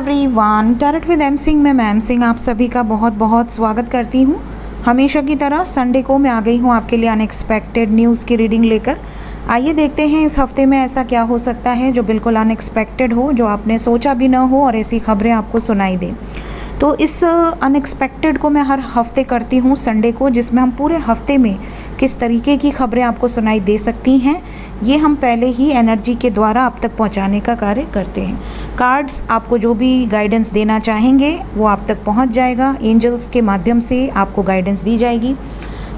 Everyone, tarot with M Singh में ma'am Singh आप सभी का बहुत बहुत स्वागत करती हूँ। हमेशा की तरह संडे को मैं आ गई हूँ आपके लिए अनएक्सपेक्टेड न्यूज़ की रीडिंग लेकर। आइए देखते हैं इस हफ्ते में ऐसा क्या हो सकता है जो बिल्कुल अनएक्सपेक्टेड हो, जो आपने सोचा भी ना हो और ऐसी खबरें आपको सुनाई दें। तो इस अनएक्सपेक्टेड को मैं हर हफ्ते करती हूँ संडे को, जिसमें हम पूरे हफ्ते में किस तरीके की खबरें आपको सुनाई दे सकती हैं ये हम पहले ही एनर्जी के द्वारा आप तक पहुँचाने का कार्य करते हैं। कार्ड्स आपको जो भी गाइडेंस देना चाहेंगे वो आप तक पहुँच जाएगा, एंजल्स के माध्यम से आपको गाइडेंस दी जाएगी।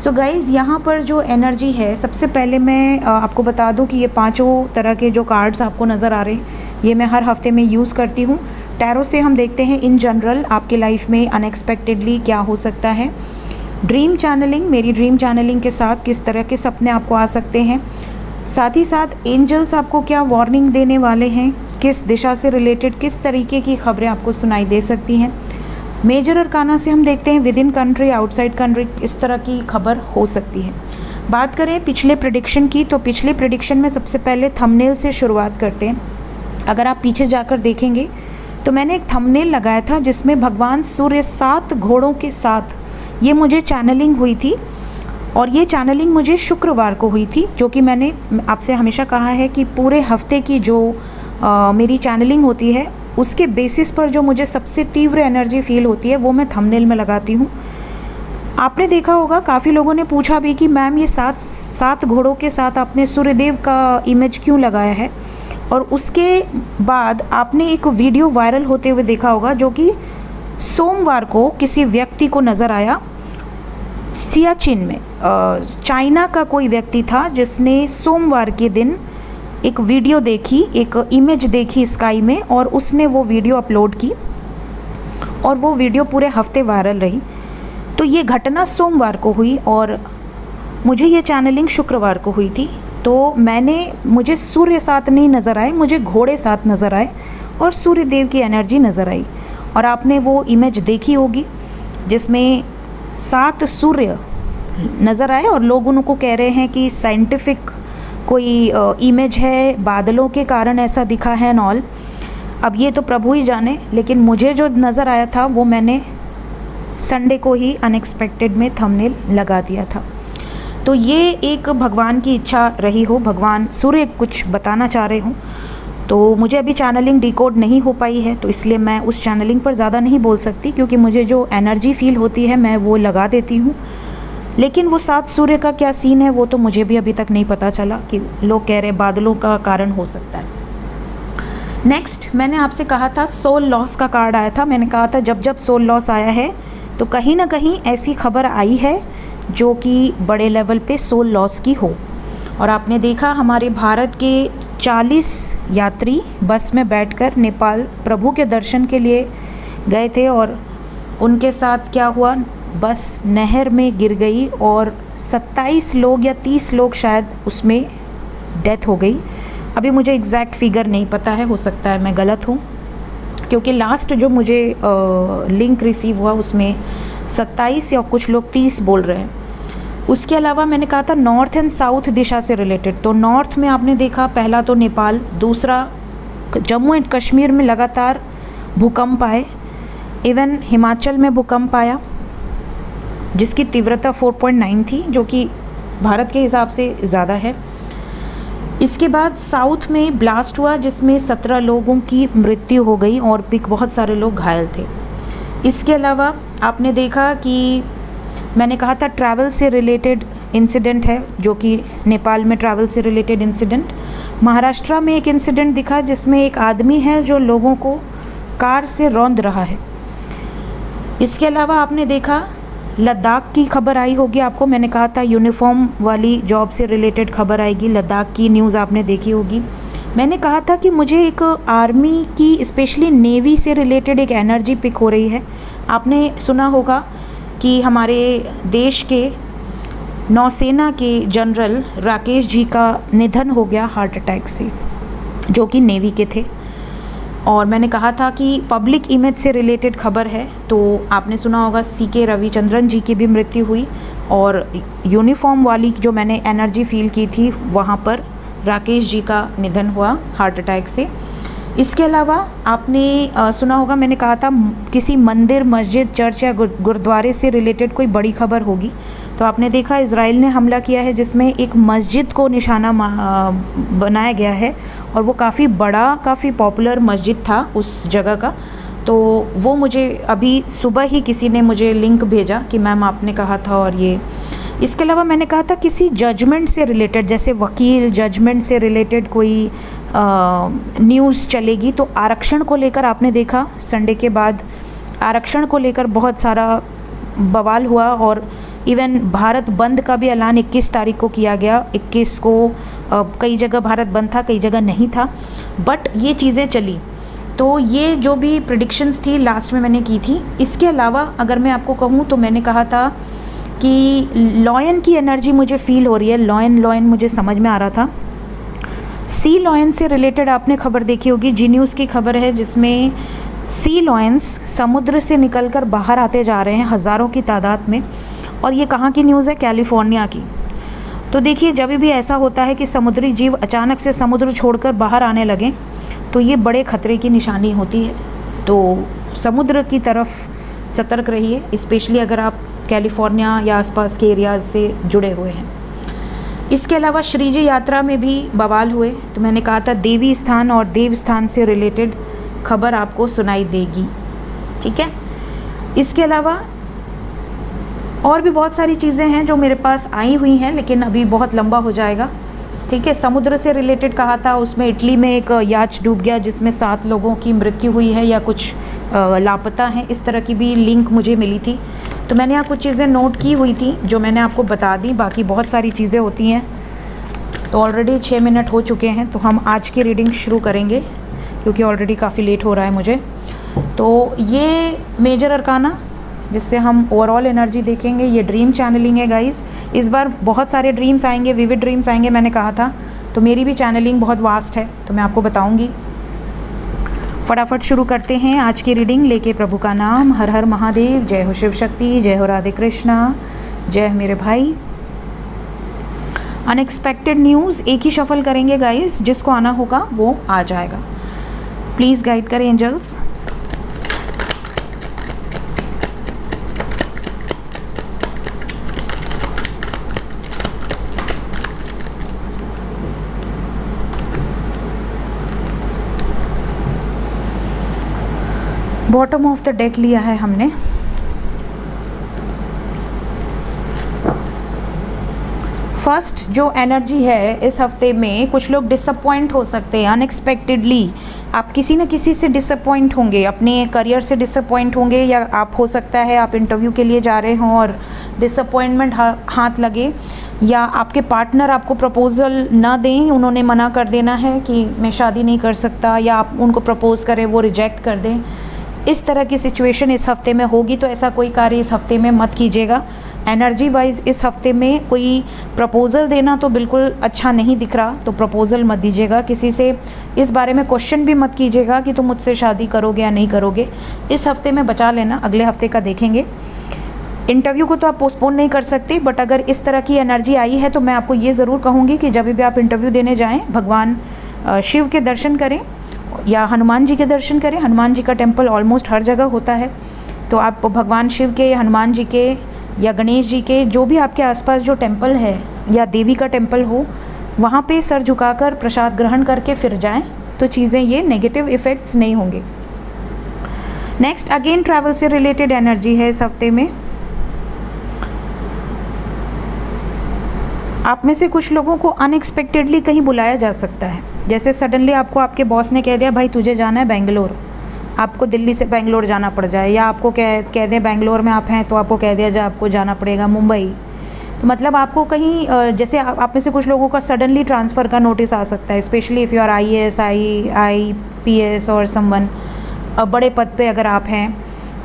सो गाइज़, यहाँ पर जो एनर्जी है, सबसे पहले मैं आपको बता दूँ कि ये पांचों तरह के जो कार्ड्स आपको नज़र आ रहे हैं ये मैं हर हफ्ते में यूज़ करती हूँ। टैरो से हम देखते हैं इन जनरल आपके लाइफ में अनएक्सपेक्टेडली क्या हो सकता है। ड्रीम चैनलिंग, मेरी ड्रीम चैनलिंग के साथ किस तरह के सपने आपको आ सकते हैं, साथ ही साथ एंजल्स आपको क्या वार्निंग देने वाले हैं, किस दिशा से रिलेटेड किस तरीके की खबरें आपको सुनाई दे सकती हैं। मेजर अरकाना से हम देखते हैं with in country, outside country इस तरह की खबर हो सकती है। बात करें पिछले प्रेडिक्शन की, तो पिछले प्रेडिक्शन में सबसे पहले थंबनेल से शुरुआत करते हैं। अगर आप पीछे जाकर देखेंगे तो मैंने एक थंबनेल लगाया था जिसमें भगवान सूर्य 7 घोड़ों के साथ ये मुझे चैनलिंग हुई थी, और ये चैनलिंग मुझे शुक्रवार को हुई थी, जो कि मैंने आपसे हमेशा कहा है कि पूरे हफ्ते की जो मेरी चैनलिंग होती है उसके बेसिस पर जो मुझे सबसे तीव्र एनर्जी फील होती है वो मैं थंबनेल में लगाती हूँ। आपने देखा होगा, काफ़ी लोगों ने पूछा भी कि मैम ये सात घोड़ों के साथ आपने सूर्यदेव का इमेज क्यों लगाया है। और उसके बाद आपने एक वीडियो वायरल होते हुए देखा होगा जो कि सोमवार को किसी व्यक्ति को नज़र आया सियाचिन में। चाइना का कोई व्यक्ति था जिसने सोमवार के दिन एक वीडियो देखी, एक इमेज देखी स्काई में, और उसने वो वीडियो अपलोड की और वो वीडियो पूरे हफ्ते वायरल रही। तो ये घटना सोमवार को हुई और मुझे ये चैनलिंग शुक्रवार को हुई थी। तो मुझे सूर्य साथ नहीं नज़र आए, मुझे घोड़े साथ नज़र आए और सूर्यदेव की एनर्जी नज़र आई। और आपने वो इमेज देखी होगी जिसमें 7 सूर्य नज़र आए और लोग उनको कह रहे हैं कि साइंटिफिक कोई इमेज है, बादलों के कारण ऐसा दिखा है नॉल। अब ये तो प्रभु ही जाने, लेकिन मुझे जो नज़र आया था वो मैंने संडे को ही अनएक्सपेक्टेड में थंबनेल लगा दिया था। तो ये एक भगवान की इच्छा रही हो, भगवान सूर्य कुछ बताना चाह रहे हों। तो मुझे अभी चैनलिंग डिकोड नहीं हो पाई है, तो इसलिए मैं उस चैनलिंग पर ज़्यादा नहीं बोल सकती, क्योंकि मुझे जो एनर्जी फील होती है मैं वो लगा देती हूँ। लेकिन वो 7 सूर्य का क्या सीन है वो तो मुझे भी अभी तक नहीं पता चला, कि लोग कह रहे बादलों का कारण हो सकता है। नेक्स्ट, मैंने आपसे कहा था सोल लॉस का कार्ड आया था। मैंने कहा था जब जब सोल लॉस आया है तो कहीं ना कहीं ऐसी खबर आई है जो कि बड़े लेवल पे सोल लॉस की हो। और आपने देखा हमारे भारत के 40 यात्री बस में बैठकर नेपाल प्रभु के दर्शन के लिए गए थे, और उनके साथ क्या हुआ, बस नहर में गिर गई और 27 लोग या 30 लोग शायद उसमें डेथ हो गई। अभी मुझे एग्जैक्ट फिगर नहीं पता है, हो सकता है मैं गलत हूँ, क्योंकि लास्ट जो मुझे लिंक रिसीव हुआ उसमें 27 या कुछ लोग 30 बोल रहे हैं। उसके अलावा मैंने कहा था नॉर्थ एंड साउथ दिशा से रिलेटेड, तो नॉर्थ में आपने देखा पहला तो नेपाल, दूसरा जम्मू एंड कश्मीर में लगातार भूकंप आए, इवन हिमाचल में भूकंप आया जिसकी तीव्रता 4.9 थी, जो कि भारत के हिसाब से ज़्यादा है। इसके बाद साउथ में ब्लास्ट हुआ जिसमें 17 लोगों की मृत्यु हो गई और भी बहुत सारे लोग घायल थे। इसके अलावा आपने देखा कि मैंने कहा था ट्रैवल से रिलेटेड इंसिडेंट है, जो कि नेपाल में ट्रैवल से रिलेटेड इंसिडेंट। महाराष्ट्र में एक इंसिडेंट दिखा जिसमें एक आदमी है जो लोगों को कार से रौंद रहा है। इसके अलावा आपने देखा लद्दाख की खबर आई होगी आपको, मैंने कहा था यूनिफॉर्म वाली जॉब से रिलेटेड खबर आएगी, लद्दाख की न्यूज़ आपने देखी होगी। मैंने कहा था कि मुझे एक आर्मी की, स्पेशली नेवी से रिलेटेड एक एनर्जी पिक हो रही है। आपने सुना होगा कि हमारे देश के नौसेना के जनरल राकेश जी का निधन हो गया हार्ट अटैक से, जो कि नेवी के थे। और मैंने कहा था कि पब्लिक इमेज से रिलेटेड खबर है, तो आपने सुना होगा CK रविचंद्रन जी की भी मृत्यु हुई, और यूनिफॉर्म वाली जो मैंने एनर्जी फील की थी वहाँ पर राकेश जी का निधन हुआ हार्ट अटैक से। इसके अलावा आपने सुना होगा, मैंने कहा था किसी मंदिर, मस्जिद, चर्च या गुरुद्वारे से रिलेटेड कोई बड़ी खबर होगी। तो आपने देखा इज़राइल ने हमला किया है जिसमें एक मस्जिद को निशाना बनाया गया है, और वो काफ़ी बड़ा, काफ़ी पॉपुलर मस्जिद था उस जगह का। तो वो मुझे अभी सुबह ही किसी ने मुझे लिंक भेजा कि मैम आपने कहा था, और ये इसके अलावा मैंने कहा था किसी जजमेंट से रिलेटेड, जैसे वकील, जजमेंट से रिलेटेड कोई न्यूज़ चलेगी। तो आरक्षण को लेकर आपने देखा संडे के बाद आरक्षण को लेकर बहुत सारा बवाल हुआ, और इवन भारत बंद का भी ऐलान 21 तारीख को किया गया। 21 को कई जगह भारत बंद था, कई जगह नहीं था, बट ये चीज़ें चली। तो ये जो भी प्रेडिक्शंस थी लास्ट में मैंने की थी। इसके अलावा अगर मैं आपको कहूँ तो मैंने कहा था कि लॉयन की एनर्जी मुझे फील हो रही है। लॉयन मुझे समझ में आ रहा था। सी लॉयन से रिलेटेड आपने खबर देखी होगी, जी न्यूज़ की खबर है, जिसमें सी लॉयंस समुद्र से निकलकर बाहर आते जा रहे हैं हज़ारों की तादाद में। और ये कहाँ की न्यूज़ है? कैलिफोर्निया की। तो देखिए, जब भी ऐसा होता है कि समुद्री जीव अचानक से समुद्र छोड़कर बाहर आने लगें, तो ये बड़े खतरे की निशानी होती है। तो समुद्र की तरफ सतर्क रहिए, स्पेशली अगर आप कैलिफोर्निया या आसपास के एरियाज़ से जुड़े हुए हैं। इसके अलावा श्रीजी यात्रा में भी बवाल हुए। तो मैंने कहा था देवी स्थान और देव स्थान से रिलेटेड खबर आपको सुनाई देगी, ठीक है। इसके अलावा और भी बहुत सारी चीज़ें हैं जो मेरे पास आई हुई हैं, लेकिन अभी बहुत लंबा हो जाएगा, ठीक है। समुद्र से रिलेटेड कहा था, उसमें इटली में एक याच डूब गया जिसमें 7 लोगों की मृत्यु हुई है या कुछ लापता हैं, इस तरह की भी लिंक मुझे मिली थी। तो मैंने यहाँ कुछ चीज़ें नोट की हुई थी जो मैंने आपको बता दी। बाकी बहुत सारी चीज़ें होती हैं। तो ऑलरेडी 6 मिनट हो चुके हैं, तो हम आज की रीडिंग शुरू करेंगे क्योंकि ऑलरेडी काफ़ी लेट हो रहा है मुझे। तो ये मेजर अरकाना जिससे हम ओवरऑल एनर्जी देखेंगे, ये ड्रीम चैनलिंग है गाइस। इस बार बहुत सारे ड्रीम्स आएंगे, विविड ड्रीम्स आएंगे, मैंने कहा था। तो मेरी भी चैनलिंग बहुत वास्ट है, तो मैं आपको बताऊंगी। फटाफट शुरू करते हैं आज की रीडिंग लेके प्रभु का नाम। हर हर महादेव, जय हो शिव शक्ति, जय हो राधे कृष्णा, जय मेरे भाई। अनएक्सपेक्टेड न्यूज़ एक ही शफल करेंगे गाइस, जिसको आना होगा वो आ जाएगा। प्लीज़ गाइड करें angels. Bottom of the deck लिया है हमने। फर्स्ट जो एनर्जी है इस हफ्ते में, कुछ लोग डिसअपॉइंट हो सकते हैं अनएक्सपेक्टेडली। आप किसी न किसी से डिसअपॉइंट होंगे, अपने करियर से डिसअपॉइंट होंगे, या आप हो सकता है आप इंटरव्यू के लिए जा रहे हों और डिसअपॉइंटमेंट हाथ लगे, या आपके पार्टनर आपको प्रपोज़ल ना दें, उन्होंने मना कर देना है कि मैं शादी नहीं कर सकता, या आप उनको प्रपोज़ करें वो रिजेक्ट कर दें। इस तरह की सिचुएशन इस हफ्ते में होगी। तो ऐसा कोई कार्य इस हफ्ते में मत कीजिएगा। एनर्जी वाइज इस हफ्ते में कोई प्रपोज़ल देना तो बिल्कुल अच्छा नहीं दिख रहा, तो प्रपोज़ल मत दीजिएगा। किसी से इस बारे में क्वेश्चन भी मत कीजिएगा कि तुम मुझसे शादी करोगे या नहीं करोगे। इस हफ्ते में बचा लेना, अगले हफ्ते का देखेंगे। इंटरव्यू को तो आप पोस्टपोन नहीं कर सकते, बट अगर इस तरह की एनर्जी आई है तो मैं आपको ये ज़रूर कहूँगी कि जब भी आप इंटरव्यू देने जाएँ, भगवान शिव के दर्शन करें या हनुमान जी के दर्शन करें। हनुमान जी का टेम्पल ऑलमोस्ट हर जगह होता है, तो आप भगवान शिव के, हनुमान जी के या गणेश जी के, जो भी आपके आसपास जो टेम्पल है या देवी का टेम्पल हो, वहाँ पे सर झुकाकर प्रसाद ग्रहण करके फिर जाएं, तो चीज़ें ये नेगेटिव इफ़ेक्ट्स नहीं होंगे। नेक्स्ट अगेन ट्रैवल से रिलेटेड एनर्जी है इस हफ्ते में। आप में से कुछ लोगों को अनएक्सपेक्टेडली कहीं बुलाया जा सकता है। जैसे सडनली आपको आपके बॉस ने कह दिया भाई तुझे जाना है बेंगलोर, आपको दिल्ली से बेंगलोर जाना पड़ जाए, या आपको कह दें बेंगलोर में आप हैं तो आपको कह दिया जाए आपको जाना पड़ेगा मुंबई। तो मतलब आपको कहीं, जैसे आप में से कुछ लोगों का सडनली ट्रांसफ़र का नोटिस आ सकता है, specially if you are IAS, IPS और समवन बड़े पद पे अगर आप हैं,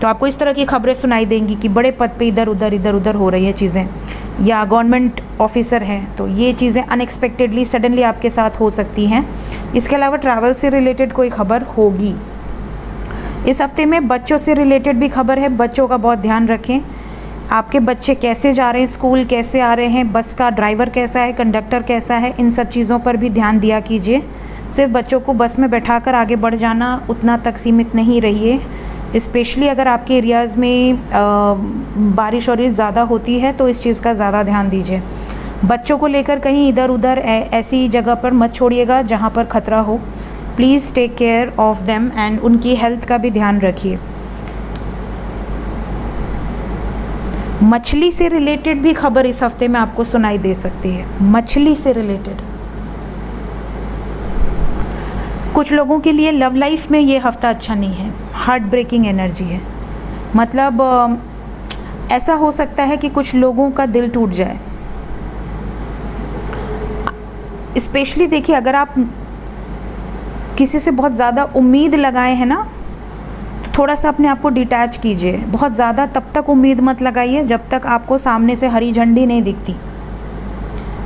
तो आपको इस तरह की खबरें सुनाई देंगी कि बड़े पद पे इधर उधर हो रही है चीज़ें, या गवर्नमेंट ऑफिसर हैं, तो ये चीज़ें अनएक्सपेक्टेडली सडनली आपके साथ हो सकती हैं। इसके अलावा ट्रैवल से रिलेटेड कोई खबर होगी इस हफ्ते में। बच्चों से रिलेटेड भी खबर है, बच्चों का बहुत ध्यान रखें। आपके बच्चे कैसे जा रहे हैं स्कूल, कैसे आ रहे हैं, बस का ड्राइवर कैसा है, कंडक्टर कैसा है, इन सब चीज़ों पर भी ध्यान दिया कीजिए। सिर्फ बच्चों को बस में बैठाकर आगे बढ़ जाना उतना तक सीमित नहीं रहिए। स्पेशली अगर आपके एरियाज़ में बारिश और ज़्यादा होती है तो इस चीज़ का ज़्यादा ध्यान दीजिए। बच्चों को लेकर कहीं इधर उधर ऐसी जगह पर मत छोड़िएगा जहाँ पर ख़तरा हो। Please take care of them and उनकी हेल्थ का भी ध्यान रखिए। मछली से रिलेटेड भी खबर इस हफ्ते में आपको सुनाई दे सकती है। मछली से रिलेटेड कुछ लोगों के लिए लव लाइफ में ये हफ्ता अच्छा नहीं है। हार्ट ब्रेकिंग एनर्जी है। मतलब ऐसा हो सकता है कि कुछ लोगों का दिल टूट जाए। स्पेशली देखिए, अगर आप किसी से बहुत ज़्यादा उम्मीद लगाए हैं ना, तो थोड़ा सा अपने आप को डिटैच कीजिए। बहुत ज़्यादा तब तक उम्मीद मत लगाइए जब तक आपको सामने से हरी झंडी नहीं दिखती,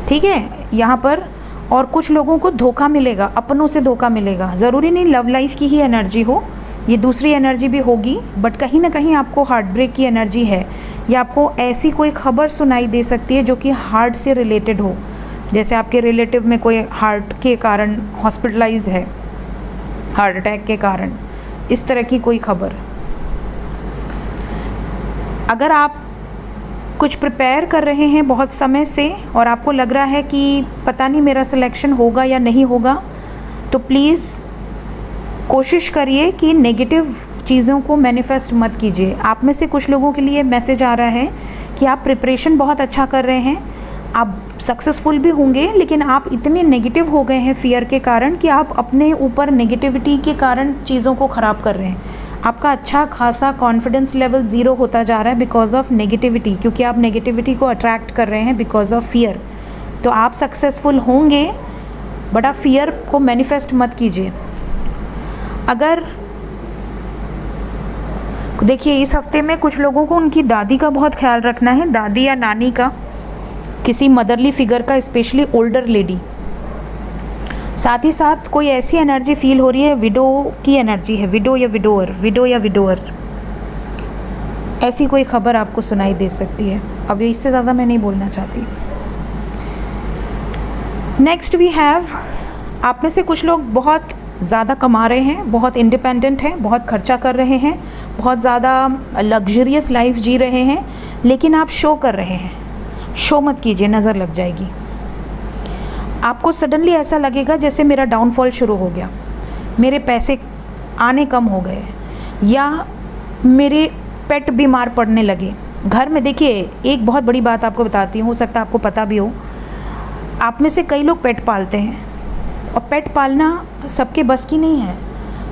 ठीक है। यहाँ पर और कुछ लोगों को धोखा मिलेगा, अपनों से धोखा मिलेगा। ज़रूरी नहीं लव लाइफ की ही एनर्जी हो, ये दूसरी एनर्जी भी होगी, बट कहीं ना कहीं आपको हार्ट ब्रेक की एनर्जी है, या आपको ऐसी कोई खबर सुनाई दे सकती है जो कि हार्ट से रिलेटेड हो। जैसे आपके रिलेटिव में कोई हार्ट के कारण हॉस्पिटलाइज है, हार्ट अटैक के कारण, इस तरह की कोई खबर। अगर आप कुछ प्रिपेयर कर रहे हैं बहुत समय से और आपको लग रहा है कि पता नहीं मेरा सिलेक्शन होगा या नहीं होगा, तो प्लीज़ कोशिश करिए कि नेगेटिव चीज़ों को मैनिफेस्ट मत कीजिए। आप में से कुछ लोगों के लिए मैसेज आ रहा है कि आप प्रिपरेशन बहुत अच्छा कर रहे हैं, आप सक्सेसफुल भी होंगे, लेकिन आप इतने नेगेटिव हो गए हैं फियर के कारण कि आप अपने ऊपर नेगेटिविटी के कारण चीज़ों को ख़राब कर रहे हैं। आपका अच्छा खासा कॉन्फिडेंस लेवल ज़ीरो होता जा रहा है बिकॉज ऑफ नेगेटिविटी, क्योंकि आप नेगेटिविटी को अट्रैक्ट कर रहे हैं बिकॉज ऑफ फियर। तो आप सक्सेसफुल होंगे, बट आप फियर को मैनिफेस्ट मत कीजिए। अगर देखिए, इस हफ्ते में कुछ लोगों को उनकी दादी का बहुत ख्याल रखना है, दादी या नानी का, किसी मदरली फिगर का, स्पेशली ओल्डर लेडी। साथ ही साथ कोई ऐसी एनर्जी फील हो रही है, विडो की एनर्जी है, विडो या विडोअर, विडो या विडोअर, ऐसी कोई खबर आपको सुनाई दे सकती है। अब इससे ज़्यादा मैं नहीं बोलना चाहती। नेक्स्ट वी हैव, आप में से कुछ लोग बहुत ज़्यादा कमा रहे हैं, बहुत इंडिपेंडेंट हैं, बहुत खर्चा कर रहे हैं, बहुत ज़्यादा लग्जरियस लाइफ जी रहे हैं, लेकिन आप शो कर रहे हैं। शो मत कीजिए, नज़र लग जाएगी। आपको सडनली ऐसा लगेगा जैसे मेरा डाउनफॉल शुरू हो गया, मेरे पैसे आने कम हो गए, या मेरे पेट बीमार पड़ने लगे। घर में देखिए, एक बहुत बड़ी बात आपको बताती हूँ, हो सकता है आपको पता भी हो। आप में से कई लोग पेट पालते हैं, और पेट पालना सबके बस की नहीं है।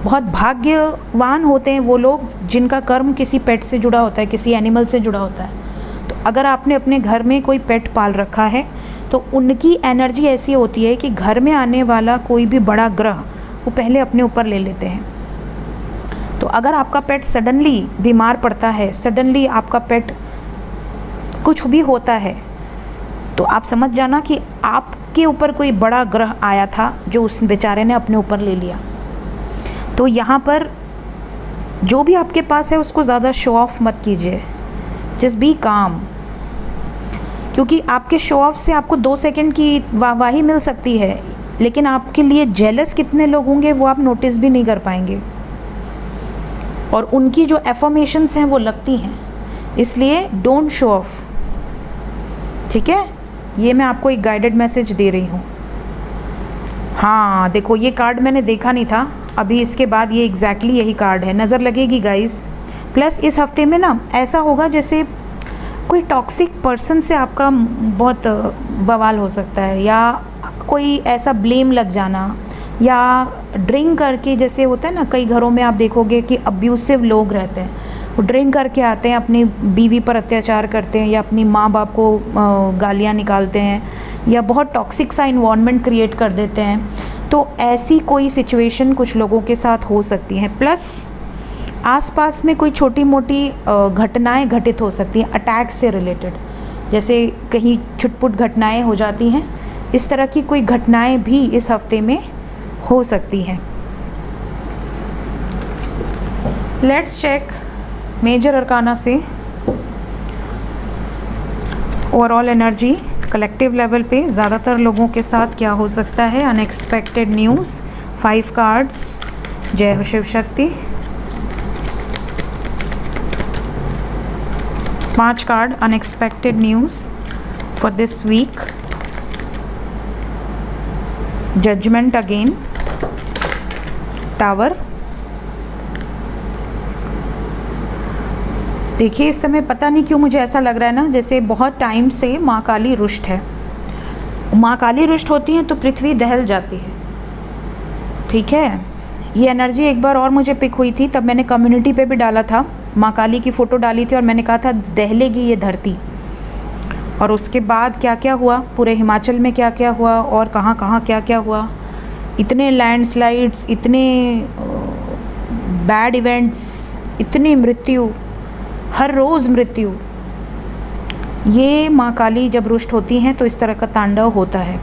बहुत भाग्यवान होते हैं वो लोग जिनका कर्म किसी पेट से जुड़ा होता है, किसी एनिमल से जुड़ा होता है। तो अगर आपने अपने घर में कोई पेट पाल रखा है, तो उनकी एनर्जी ऐसी होती है कि घर में आने वाला कोई भी बड़ा ग्रह वो पहले अपने ऊपर ले लेते हैं। तो अगर आपका पेट सडनली बीमार पड़ता है, सडनली आपका पेट कुछ भी होता है, तो आप समझ जाना कि आपके ऊपर कोई बड़ा ग्रह आया था जो उस बेचारे ने अपने ऊपर ले लिया। तो यहाँ पर जो भी आपके पास है उसको ज़्यादा शो ऑफ मत कीजिए, जस्ट बी काम। क्योंकि आपके शो ऑफ से आपको 2 सेकंड की वाहवाही मिल सकती है, लेकिन आपके लिए जेलस कितने लोग होंगे वो आप नोटिस भी नहीं कर पाएंगे, और उनकी जो एफर्मेशंस हैं वो लगती हैं। इसलिए डोंट शो ऑफ, ठीक है। ये मैं आपको एक गाइडेड मैसेज दे रही हूँ। हाँ देखो, ये कार्ड मैंने देखा नहीं था, अभी इसके बाद ये एग्जैक्टली यही कार्ड है, नज़र लगेगी गाइस। प्लस इस हफ्ते में ना ऐसा होगा जैसे कोई टॉक्सिक पर्सन से आपका बहुत बवाल हो सकता है, या कोई ऐसा ब्लेम लग जाना, या ड्रिंक करके, जैसे होता है ना कई घरों में आप देखोगे कि अब्यूसिव लोग रहते हैं, वो ड्रिंक करके आते हैं, अपनी बीवी पर अत्याचार करते हैं, या अपनी माँ बाप को गालियाँ निकालते हैं, या बहुत टॉक्सिक सा इन्वायरमेंट क्रिएट कर देते हैं। तो ऐसी कोई सिचुएशन कुछ लोगों के साथ हो सकती है। प्लस आसपास में कोई छोटी मोटी घटनाएं घटित हो सकती हैं अटैक से रिलेटेड, जैसे कहीं छुटपुट घटनाएं हो जाती हैं, इस तरह की कोई घटनाएं भी इस हफ्ते में हो सकती हैं। लेट्स चेक मेजर अरकाना से ओवरऑल एनर्जी कलेक्टिव लेवल पे ज़्यादातर लोगों के साथ क्या हो सकता है। Unexpected news 5 cards. जय हो Shiv Shakti. 5 card unexpected news for this week. Judgement again, tower. देखिए इस समय पता नहीं क्यों मुझे ऐसा लग रहा है ना जैसे बहुत टाइम से माँ काली रुष्ट है। माँ काली रुष्ट होती हैं तो पृथ्वी दहल जाती है, ठीक है। ये एनर्जी एक बार और मुझे पिक हुई थी, तब मैंने कम्युनिटी पे भी डाला था, माँ काली की फ़ोटो डाली थी और मैंने कहा था दहलेगी ये धरती। और उसके बाद क्या क्या हुआ, पूरे हिमाचल में क्या क्या हुआ और कहाँ कहाँ क्या क्या हुआ। इतने लैंडस्लाइड्स, इतने बैड इवेंट्स, इतनी मृत्यु, हर रोज़ मृत्यु। ये माँ काली जब रुष्ट होती हैं तो इस तरह का तांडव होता है।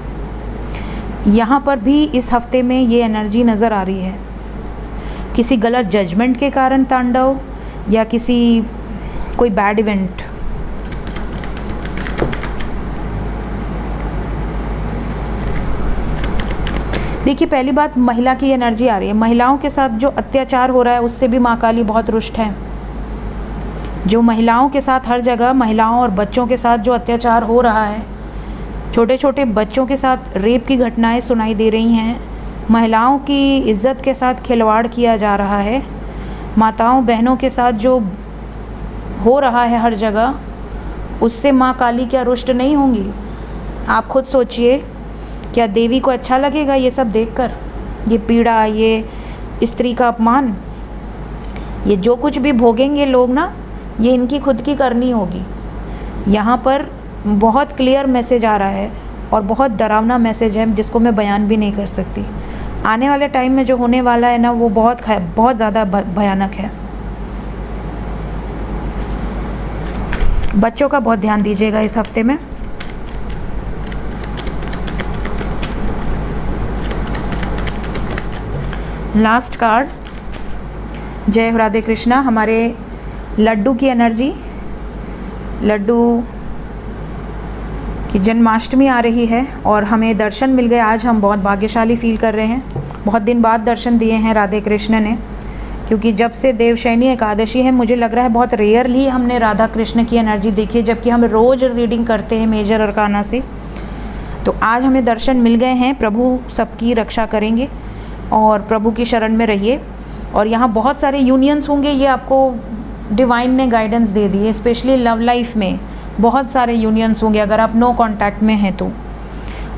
यहाँ पर भी इस हफ्ते में ये एनर्जी नज़र आ रही है। किसी गलत जजमेंट के कारण तांडव या किसी कोई बैड इवेंट। देखिए पहली बात, महिला की एनर्जी आ रही है। महिलाओं के साथ जो अत्याचार हो रहा है उससे भी माँ काली बहुत रुष्ट है। जो महिलाओं के साथ हर जगह, महिलाओं और बच्चों के साथ जो अत्याचार हो रहा है, छोटे छोटे बच्चों के साथ रेप की घटनाएं सुनाई दे रही हैं, महिलाओं की इज्जत के साथ खिलवाड़ किया जा रहा है, माताओं बहनों के साथ जो हो रहा है हर जगह, उससे माँ काली क्या रुष्ट नहीं होंगी? आप खुद सोचिए, क्या देवी को अच्छा लगेगा ये सब देखकर? ये पीड़ा, ये स्त्री का अपमान, ये जो कुछ भी भोगेंगे लोग ना, ये इनकी खुद की करनी होगी। यहाँ पर बहुत क्लियर मैसेज आ रहा है और बहुत डरावना मैसेज है जिसको मैं बयान भी नहीं कर सकती। आने वाले टाइम में जो होने वाला है ना वो बहुत ज़्यादा भयानक है। बच्चों का बहुत ध्यान दीजिएगा इस हफ्ते में। लास्ट कार्ड, जय हो राधे कृष्णा। हमारे लड्डू की एनर्जी, लड्डू की जन्माष्टमी आ रही है और हमें दर्शन मिल गए। आज हम बहुत भाग्यशाली फील कर रहे हैं। बहुत दिन बाद दर्शन दिए हैं राधे कृष्ण ने, क्योंकि जब से देवशयनी एकादशी है मुझे लग रहा है बहुत रेयरली हमने राधा कृष्ण की एनर्जी देखी है, जबकि हम रोज़ रीडिंग करते हैं मेजर अरकाना से। तो आज हमें दर्शन मिल गए हैं। प्रभु सबकी रक्षा करेंगे और प्रभु की शरण में रहिए। और यहाँ बहुत सारे यूनियंस होंगे, ये आपको डिवाइन ने गाइडेंस दे दी है। स्पेशली लव लाइफ में बहुत सारे यूनियंस होंगे अगर आप नो कांटेक्ट में हैं तो।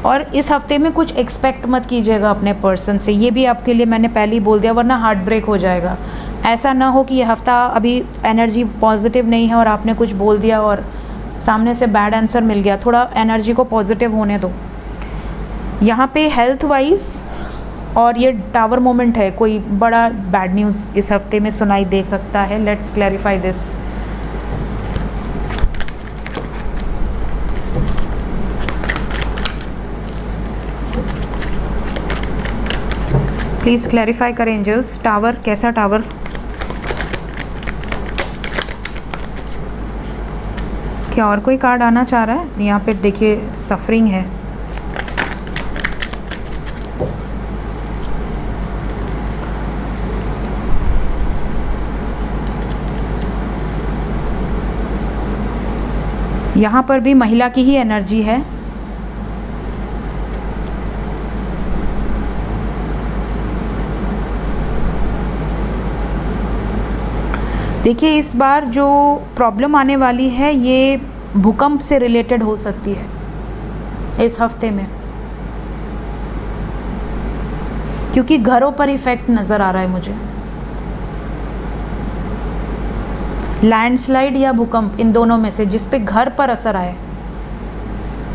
और इस हफ्ते में कुछ एक्सपेक्ट मत कीजिएगा अपने पर्सन से, ये भी आपके लिए मैंने पहले ही बोल दिया, वरना हार्ट ब्रेक हो जाएगा। ऐसा ना हो कि ये हफ्ता अभी एनर्जी पॉजिटिव नहीं है और आपने कुछ बोल दिया और सामने से बैड आंसर मिल गया। थोड़ा एनर्जी को पॉजिटिव होने दो। यहाँ पे हेल्थ वाइज और ये टावर मोमेंट है, कोई बड़ा बैड न्यूज़ इस हफ्ते में सुनाई दे सकता है। Let's clarify this. Please clarify करें एंजल्स। टावर, कैसा टावर? क्या और कोई कार्ड आना चाह रहा है? यहाँ पे देखिए सफरिंग है। यहाँ पर भी महिला की ही एनर्जी है। देखिए इस बार जो प्रॉब्लम आने वाली है ये भूकंप से रिलेटेड हो सकती है इस हफ्ते में, क्योंकि घरों पर इफेक्ट नज़र आ रहा है मुझे। लैंडस्लाइड या भूकंप, इन दोनों में से जिस पे घर पर असर आए,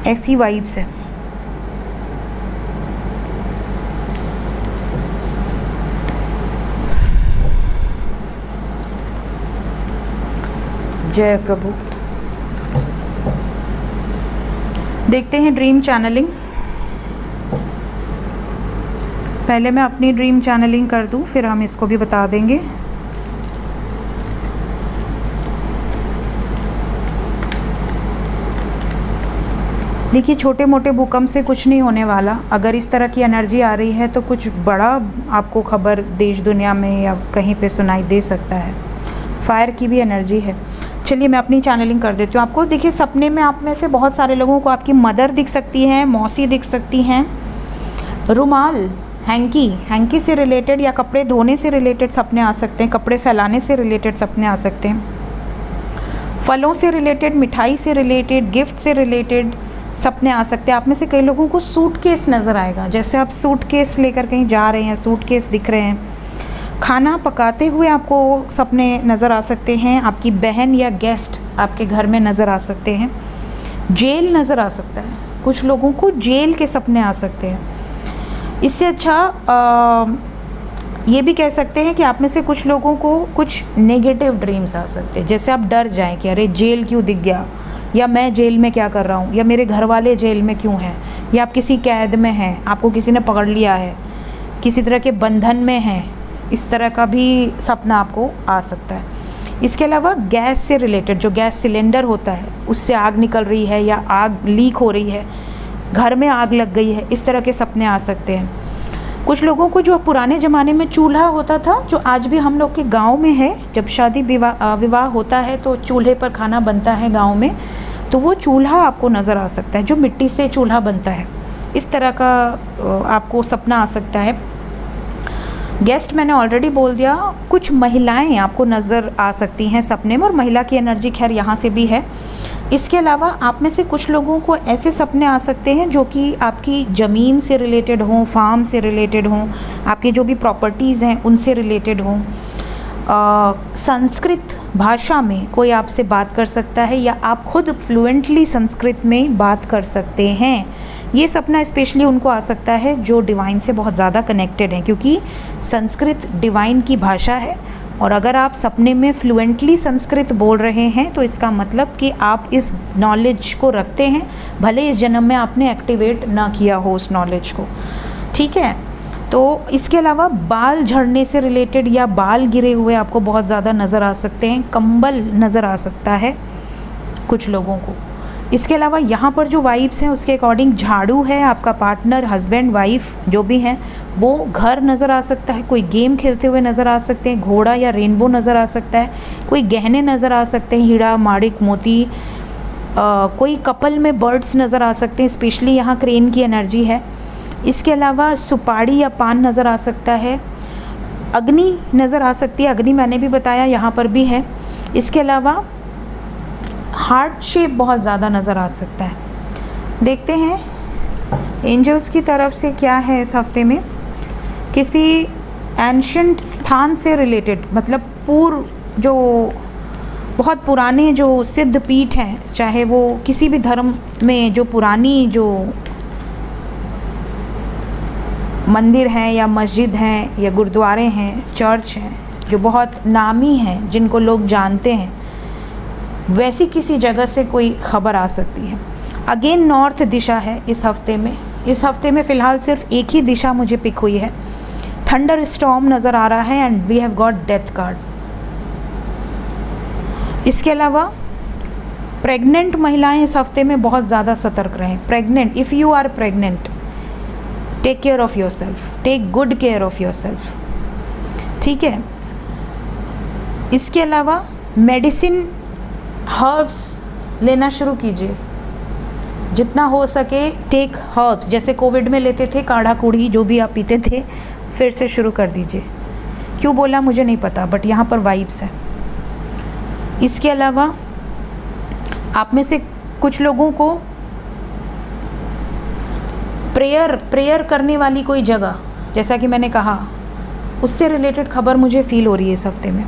ऐसी वाइब्स है। जय प्रभु। देखते हैं ड्रीम चैनलिंग। पहले मैं अपनी ड्रीम चैनलिंग कर दूं, फिर हम इसको भी बता देंगे। देखिए, छोटे मोटे भूकंप से कुछ नहीं होने वाला। अगर इस तरह की एनर्जी आ रही है तो कुछ बड़ा आपको खबर देश दुनिया में या कहीं पे सुनाई दे सकता है। फायर की भी एनर्जी है। चलिए मैं अपनी चैनलिंग कर देती हूँ आपको। देखिए, सपने में आप में से बहुत सारे लोगों को आपकी मदर दिख सकती हैं, मौसी दिख सकती हैं। रुमाल, हैंकी से रिलेटेड या कपड़े धोने से रिलेटेड सपने आ सकते हैं, कपड़े फैलाने से रिलेटेड सपने आ सकते हैं, फलों से रिलेटेड, मिठाई से रिलेटेड, गिफ्ट से रिलेटेड सपने आ सकते हैं। आप में से कई लोगों को सूटकेस नज़र आएगा, जैसे आप सूटकेस लेकर कहीं जा रहे हैं, सूटकेस दिख रहे हैं। खाना पकाते हुए आपको सपने नज़र आ सकते हैं। आपकी बहन या गेस्ट आपके घर में नज़र आ सकते हैं। जेल नज़र आ सकता है, कुछ लोगों को जेल के सपने आ सकते हैं। इससे अच्छा ये भी कह सकते हैं कि आप में से कुछ लोगों को कुछ नेगेटिव ड्रीम्स आ सकते हैं, जैसे आप डर जाएं कि अरे जेल क्यों दिख गया, या मैं जेल में क्या कर रहा हूँ, या मेरे घर वाले जेल में क्यों हैं, या आप किसी कैद में हैं, आपको किसी ने पकड़ लिया है, किसी तरह के बंधन में हैं। इस तरह का भी सपना आपको आ सकता है। इसके अलावा गैस से रिलेटेड, जो गैस सिलेंडर होता है उससे आग निकल रही है या आग लीक हो रही है, घर में आग लग गई है, इस तरह के सपने आ सकते हैं। कुछ लोगों को जो पुराने ज़माने में चूल्हा होता था, जो आज भी हम लोग के गांव में है, जब शादी विवाह होता है तो चूल्हे पर खाना बनता है गांव में, तो वो चूल्हा आपको नज़र आ सकता है, जो मिट्टी से चूल्हा बनता है। इस तरह का आपको सपना आ सकता है। गेस्ट मैंने ऑलरेडी बोल दिया। कुछ महिलाएं आपको नज़र आ सकती हैं सपने में, और महिला की एनर्जी खैर यहाँ से भी है। इसके अलावा आप में से कुछ लोगों को ऐसे सपने आ सकते हैं जो कि आपकी ज़मीन से रिलेटेड हों, फार्म से रिलेटेड हों, आपकी जो भी प्रॉपर्टीज़ हैं उनसे रिलेटेड हों। संस्कृत भाषा में कोई आपसे बात कर सकता है, या आप खुद फ्लुएंटली संस्कृत में बात कर सकते हैं। ये सपना स्पेशली उनको आ सकता है जो डिवाइन से बहुत ज़्यादा कनेक्टेड हैं, क्योंकि संस्कृत डिवाइन की भाषा है। और अगर आप सपने में फ्लुएंटली संस्कृत बोल रहे हैं तो इसका मतलब कि आप इस नॉलेज को रखते हैं, भले इस जन्म में आपने एक्टिवेट ना किया हो उस नॉलेज को। ठीक है, तो इसके अलावा बाल झड़ने से रिलेटेड या बाल गिरे हुए आपको बहुत ज़्यादा नज़र आ सकते हैं। कंबल नज़र आ सकता है कुछ लोगों को। इसके अलावा यहाँ पर जो वाइब्स हैं उसके अकॉर्डिंग झाड़ू है, आपका पार्टनर, हस्बैंड, वाइफ जो भी हैं, वो घर नज़र आ सकता है। कोई गेम खेलते हुए नज़र आ सकते हैं, घोड़ा या रेनबो नज़र आ सकता है, कोई गहने नज़र आ सकते हैं, हीरा, माणिक, मोती। कोई कपल में बर्ड्स नज़र आ सकते हैं, स्पेशली यहाँ क्रेन की एनर्जी है। इसके अलावा सुपारी या पान नज़र आ सकता है। अग्नि नज़र आ सकती है, अग्नि मैंने भी बताया यहाँ पर भी है। इसके अलावा हार्ट शेप बहुत ज़्यादा नज़र आ सकता है। देखते हैं एंजल्स की तरफ से क्या है इस हफ्ते में। किसी एंशंट स्थान से रिलेटेड, मतलब पूर्व जो बहुत पुराने जो सिद्ध पीठ हैं, चाहे वो किसी भी धर्म में जो पुरानी जो मंदिर हैं या मस्जिद हैं या गुरुद्वारे हैं, चर्च हैं, जो बहुत नामी हैं, जिनको लोग जानते हैं, वैसी किसी जगह से कोई खबर आ सकती है। अगेन नॉर्थ दिशा है इस हफ्ते में। इस हफ्ते में फ़िलहाल सिर्फ एक ही दिशा मुझे पिक हुई है। थंडर स्टॉर्म नज़र आ रहा है and we have got death card. इसके अलावा प्रेग्नेंट महिलाएं इस हफ्ते में बहुत ज़्यादा सतर्क रहें। Pregnant, if you are pregnant, take care of yourself, take good care of yourself. ठीक है। इसके अलावा मेडिसिन, हर्ब्स लेना शुरू कीजिए, जितना हो सके टेक हर्ब्स। जैसे कोविड में लेते थे काढ़ा कूढ़ी, जो भी आप पीते थे, फिर से शुरू कर दीजिए। क्यों बोला मुझे नहीं पता, बट यहाँ पर वाइब्स है। इसके अलावा आप में से कुछ लोगों को प्रेयर करने वाली कोई जगह, जैसा कि मैंने कहा, उससे रिलेटेड खबर मुझे फील हो रही है इस हफ्ते में।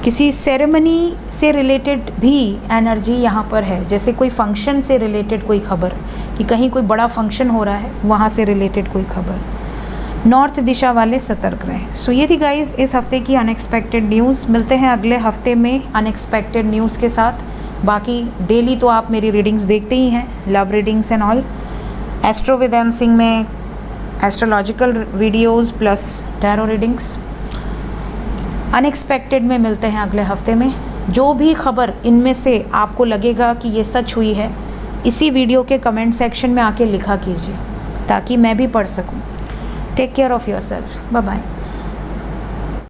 किसी सेरेमनी से रिलेटेड भी एनर्जी यहाँ पर है, जैसे कोई फंक्शन से रिलेटेड कोई खबर, कि कहीं कोई बड़ा फंक्शन हो रहा है, वहाँ से रिलेटेड कोई खबर। नॉर्थ दिशा वाले सतर्क रहें। सो ये थी गाइस इस हफ्ते की अनएक्सपेक्टेड न्यूज़। मिलते हैं अगले हफ्ते में अनएक्सपेक्टेड न्यूज़ के साथ। बाकी डेली तो आप मेरी रीडिंग्स देखते ही हैं, love readings and all. Astro with M Singh में astrological videos plus tarot readings. Unexpected में मिलते हैं अगले हफ्ते में। जो भी खबर इनमें से आपको लगेगा कि ये सच हुई है, इसी वीडियो के कमेंट सेक्शन में आके लिखा कीजिए ताकि मैं भी पढ़ सकूं। Take care of yourself. Bye bye.